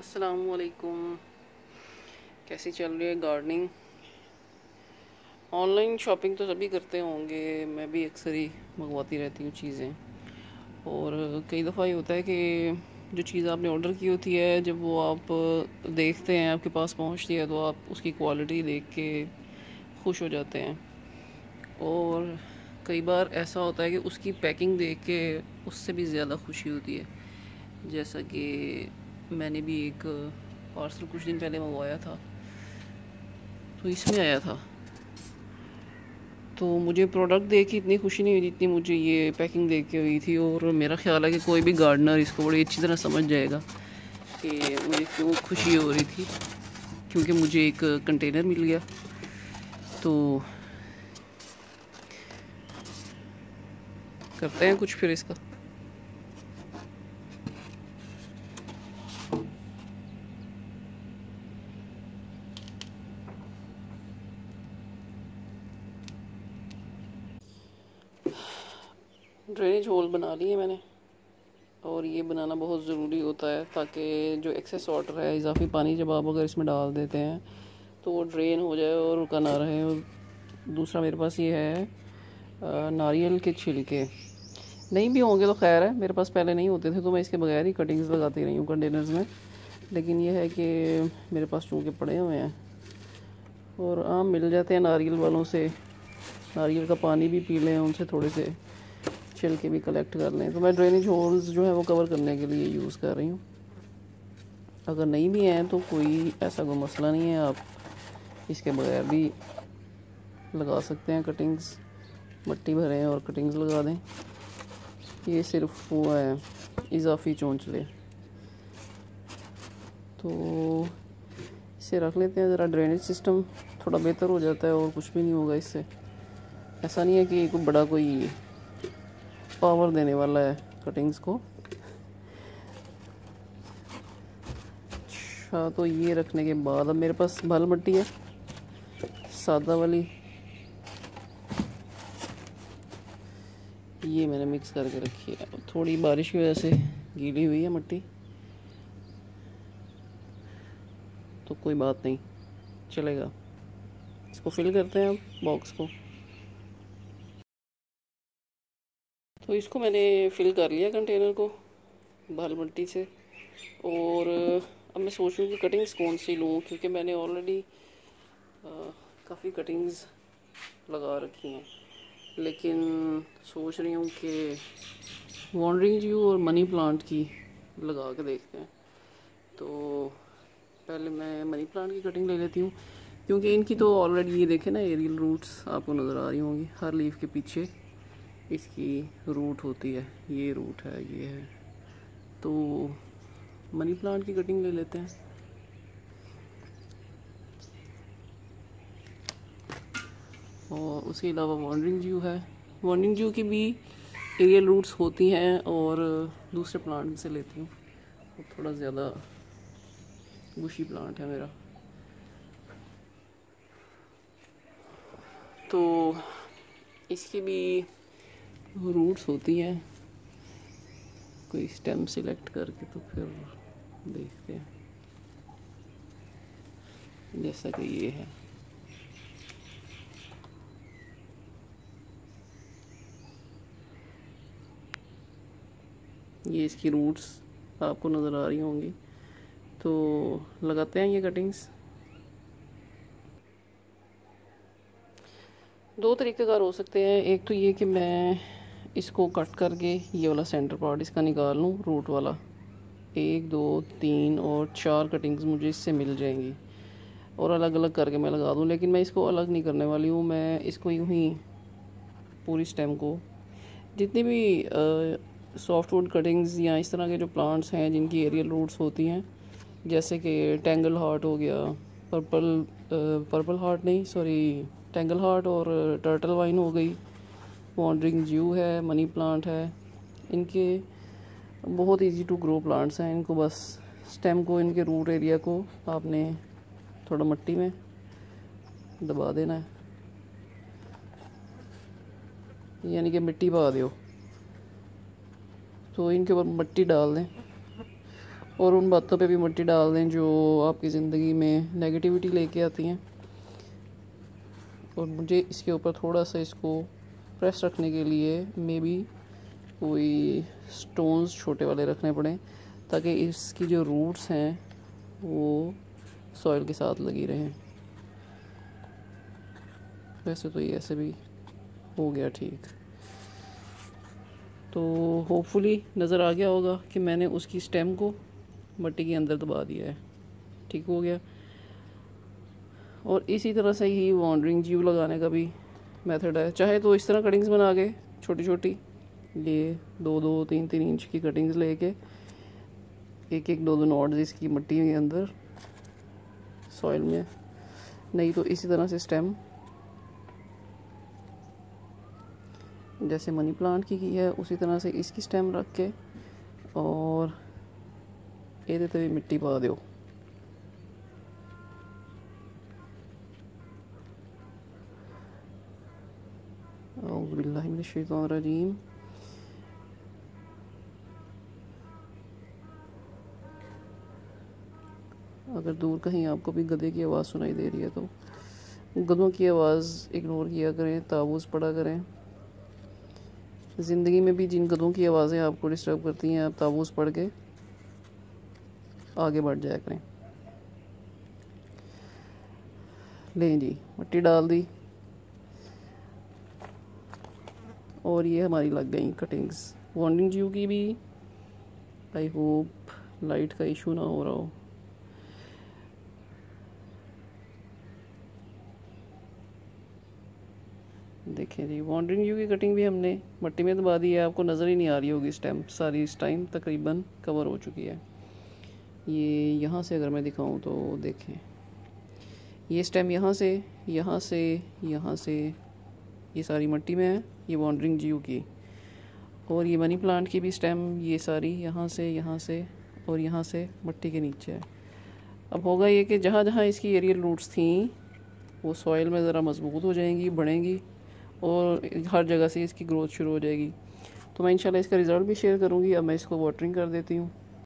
अस्सलामुअलैकुम। कैसी चल रही है गार्डनिंग? ऑनलाइन शॉपिंग तो सभी करते होंगे, मैं भी अक्सर ही मंगवाती रहती हूँ चीज़ें। और कई दफ़ा ये होता है कि जो चीज़ आपने ऑर्डर की होती है, जब वो आप देखते हैं, आपके पास पहुँचती है, तो आप उसकी क्वालिटी देख के खुश हो जाते हैं। और कई बार ऐसा होता है कि उसकी पैकिंग देख के उससे भी ज़्यादा खुशी होती है। जैसा कि मैंने भी एक पार्सल कुछ दिन पहले मंगवाया था, तो इसमें आया था, तो मुझे प्रोडक्ट देख के इतनी खुशी नहीं हुई जितनी मुझे ये पैकिंग देख के हुई थी। और मेरा ख्याल है कि कोई भी गार्डनर इसको बड़ी अच्छी तरह समझ जाएगा कि मुझे क्यों खुशी हो रही थी, क्योंकि मुझे एक कंटेनर मिल गया। तो करते हैं कुछ फिर इसका। ड्रेनेज होल बना लिए मैंने, और ये बनाना बहुत ज़रूरी होता है ताकि जो एक्सेस वाटर है, इजाफी पानी जब आप अगर इसमें डाल देते हैं तो वो ड्रेन हो जाए और रुका ना रहे। और दूसरा मेरे पास ये है नारियल के छिलके। नहीं भी होंगे तो खैर है, मेरे पास पहले नहीं होते थे तो मैं इसके बगैर ही कटिंग्स लगाती रही हूँ कंटेनर्स में। लेकिन ये है कि मेरे पास चूँकि पड़े हुए हैं और आम मिल जाते हैं नारियल वालों से, नारियल का पानी भी पी लें, उनसे थोड़े से छिलके भी कलेक्ट कर लें, तो मैं ड्रेनेज होल्स जो है वो कवर करने के लिए यूज़ कर रही हूँ। अगर नहीं भी हैं तो कोई ऐसा कोई मसला नहीं है, आप इसके बगैर भी लगा सकते हैं कटिंग्स। मट्टी भरें और कटिंग्स लगा दें। ये सिर्फ वो है इजाफी चोंचले, तो इसे रख लेते हैं। ज़रा ड्रेनेज सिस्टम थोड़ा बेहतर हो जाता है और कुछ भी नहीं होगा इससे। ऐसा नहीं है कि कोई बड़ा कोई पावर देने वाला है कटिंग्स को। अच्छा, तो ये रखने के बाद अब मेरे पास भल मट्टी है सादा वाली, ये मैंने मिक्स करके रखी है। थोड़ी बारिश की वजह से गीली हुई है मट्टी, तो कोई बात नहीं, चलेगा। इसको फिल करते हैं अब बॉक्स को। तो इसको मैंने फिल कर लिया कंटेनर को भल मट्टी से। और अब मैं सोच रही हूँ कि कटिंग्स कौन सी लूँ, क्योंकि मैंने ऑलरेडी काफ़ी कटिंग्स लगा रखी हैं। लेकिन सोच रही हूँ कि वॉन्डरिंग ड्यू और मनी प्लांट की लगा के देखते हैं। तो पहले मैं मनी प्लांट की कटिंग ले लेती हूँ, क्योंकि इनकी तो ऑलरेडी ये देखें ना, एरियल रूट्स आपको नज़र आ रही होंगी। हर लीफ के पीछे इसकी रूट होती है, ये रूट है, ये है। तो मनी प्लांट की कटिंग ले लेते हैं। और उसके अलावा वॉन्डरिंग ड्यू है। वॉन्डरिंग ड्यू की भी एरियल रूट्स होती हैं, और दूसरे प्लांट से लेती हूँ। वो थोड़ा ज़्यादा बुशी प्लांट है मेरा, तो इसकी भी रूट्स होती हैं। कोई स्टेम सिलेक्ट करके तो फिर देखते हैं, जैसा कि ये है। ये इसकी रूट्स आपको नज़र आ रही होंगी। तो लगाते हैं ये कटिंग्स। दो तरीक़ेकार हो सकते हैं। एक तो ये कि मैं इसको कट करके ये वाला सेंटर पार्ट इसका निकाल लूँ, रूट वाला। 1 2 3 और 4 कटिंग्स मुझे इससे मिल जाएंगी, और अलग अलग करके मैं लगा दूँ। लेकिन मैं इसको अलग नहीं करने वाली हूँ, मैं इसको यूँ ही पूरी स्टेम को, जितनी भी सॉफ्टवुड कटिंग्स या इस तरह के जो प्लांट्स हैं जिनकी एरियल रूट्स होती हैं, जैसे कि टेंगल हार्ट हो गया, पर्पल हार्ट नहीं सॉरी टेंगल हार्ट, और टर्टल वाइन हो गई, वॉन्डरिंग ड्यू है, मनी प्लांट है। इनके बहुत इजी टू ग्रो प्लांट्स हैं। इनको बस स्टेम को, इनके रूट एरिया को आपने थोड़ा मिट्टी में दबा देना है, यानी कि मिट्टी पा दो, तो इनके ऊपर मिट्टी डाल दें और उन बातों पे भी मिट्टी डाल दें जो आपकी ज़िंदगी में नेगेटिविटी लेके आती हैं। और मुझे इसके ऊपर थोड़ा सा इसको प्रेस रखने के लिए मे बी कोई स्टोन्स छोटे वाले रखने पड़े, ताकि इसकी जो रूट्स हैं वो सॉइल के साथ लगी रहें। वैसे तो ये ऐसे भी हो गया ठीक। तो होपफुली नज़र आ गया होगा कि मैंने उसकी स्टेम को मिट्टी के अंदर दबा दिया है। ठीक हो गया। और इसी तरह से ही वॉन्डरिंग जीव लगाने का भी मेथड है। चाहे तो इस तरह कटिंग्स बना के छोटी छोटी, ये 2-2, 3-3 इंच की कटिंग्स लेके एक 2-2 नॉड्स इसकी मिट्टी के अंदर सॉइल में, नहीं तो इसी तरह से स्टेम जैसे मनी प्लांट की है उसी तरह से इसकी स्टेम रख के और ये भी मिट्टी पा दो। औज़ु बिल्लाहि मिनश शैतानिर रजीम। अगर दूर कहीं आपको भी गधे की आवाज़ सुनाई दे रही है तो गधों की आवाज़ इग्नोर किया करें, ताबूज़ पढ़ा करें। ज़िंदगी में भी जिन गधों की आवाज़ें आपको डिस्टर्ब करती हैं, आप ताबूज़ पढ़ के आगे बढ़ जाया करें। लें जी, मिट्टी डाल दी और ये हमारी लग गई कटिंग्स वॉन्डरिंग जीव की भी। आई होप लाइट का इशू ना हो रहा हो। देखें जी, वॉन्डरिंग जीव की कटिंग भी हमने मिट्टी में दबा दी है। आपको नज़र ही नहीं आ रही होगी स्टेम सारी इस टाइम तकरीबन कवर हो चुकी है। ये यहाँ से अगर मैं दिखाऊं तो देखें, ये स्टेम यहाँ से यहाँ से यहाँ से ये सारी मिट्टी में है, ये वॉन्डरिंग जीव की। और ये मनी प्लांट की भी स्टेम ये सारी यहाँ से और यहाँ से मिट्टी के नीचे है। अब होगा ये कि जहाँ जहाँ इसकी एरियल रूट्स थी वो सॉइल में ज़रा मजबूत हो जाएंगी, बढ़ेंगी और हर जगह से इसकी ग्रोथ शुरू हो जाएगी। तो मैं इंशाल्लाह इसका रिज़ल्ट भी शेयर करूँगी। अब मैं इसको वाटरिंग कर देती हूँ।